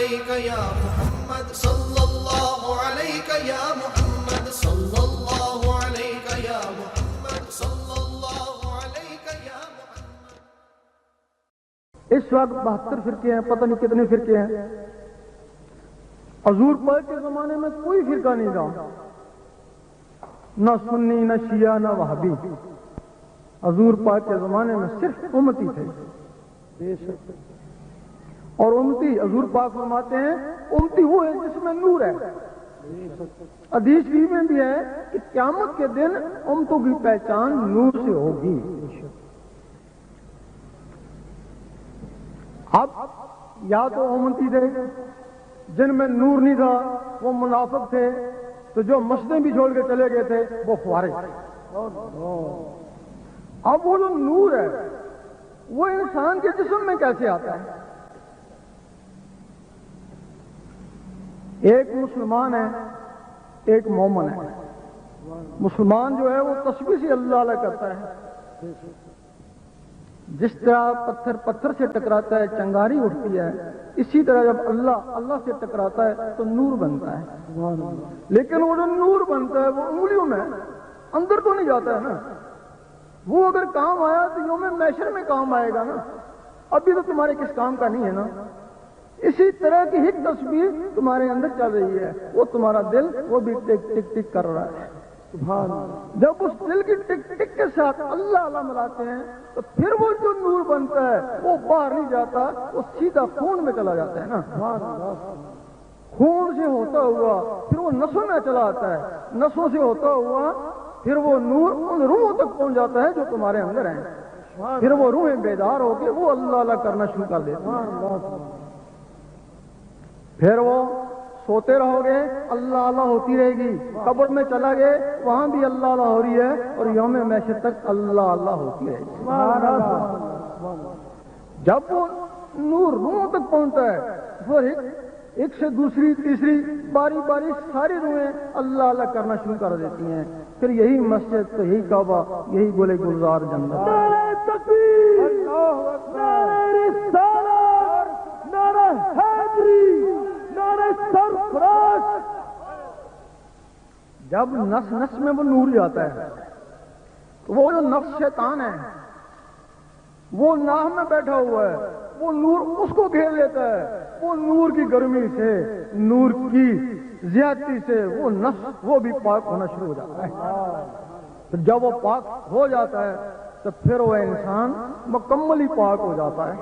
عليك يا محمد صلى الله عليك يا محمد صلى الله عليك يا محمد صلى الله عليك يا محمد. اس وقت 72 فرقے ہیں، پتہ نہیں کتنے فرقے ہیں. حضور پاک کے زمانے میں کوئی فرقہ نہیں تھا، نہ سنی نہ شیعہ نہ وہابی. حضور پاک کے زمانے میں صرف امتی تھے. اور امتی، حضور پاک فرماتے ہیں امتی وہ ہے جس میں نور ہے. حدیث شریف میں بھی ہے کہ قیامت کے دن امتوں کی پہچان نور سے ہوگی. اب یا تو امتی تھے جن میں نور نہیں تھا، وہ منافق تھے، تو جو مسجدیں بھی چھوڑ کے چلے گئے تھے وہ خوارج تھے. اب وہ جو نور ہے وہ انسان کے جسم میں کیسے آتا ہے؟ ایک مسلمان ہے، ایک مومن ہے. مسلمان جو ہے وہ تسبیح سے اللہ اللہ کرتا ہے. جس طرح پتھر پتھر سے ٹکراتا ہے چنگاری اٹھتی ہے، اسی طرح جب اللہ اللہ سے ٹکراتا ہے تو نور بنتا ہے. لیکن وہ جو نور بنتا ہے وہ انگلیوں میں اندر تو نہیں جاتا ہے نا. وہ اگر کام آیا تو یوم محشر میں کام آئے گا نا، ابھی تو تمہارے کس کام کا نہیں ہے نا. اسی طرح کی ایک تصویر تمہارے اندر چل رہی ہے، وہ تمہارا دل وہ بھی ٹک ٹک ٹک کر رہا ہے. جب اس دل کی ٹک ٹک کے ساتھ اللہ اللہ ملاتے ہیں تو پھر وہ جو نور بنتا ہے وہ باہر نہیں جاتا، وہ سیدھا خون میں چلا جاتا ہے نا. خون سے ہوتا ہوا پھر وہ نسوں میں چلا آتا ہے، نسوں سے ہوتا ہوا پھر وہ نور ان روحوں تک پہنچ جاتا ہے جو تمہارے اندر ہیں. پھر وہ روحیں بیدار ہو کے وہ اللہ اللہ کرنا شروع کر دیتے ہیں. پھر وہ سوتے رہو گے اللہ اللہ ہوتی رہے گی. قبر میں چلا گئے وہاں بھی اللہ اللہ ہو رہی ہے، اور یوم محشر تک اللہ اللہ ہوتی رہے گی. جب وہ نور روحوں تک پہنچتا ہے پھر ایک سے دوسری تیسری باری باری ساری روحیں اللہ اللہ کرنا شروع کر دیتی ہیں. پھر یہی مسجد تو یہی کعبہ، یہی گلے گلزار جنت. جب نس نس میں وہ نور جاتا ہے تو وہ جو نفس شیطان ہے وہ ناح میں بیٹھا ہوا ہے، وہ نور اس کو گھیر لیتا ہے. وہ نور کی گرمی سے، نور کی زیادتی سے وہ نفس وہ بھی پاک ہونا شروع ہو جاتا ہے. تو جب وہ پاک ہو جاتا ہے تو پھر وہ انسان مکمل ہی پاک ہو جاتا ہے.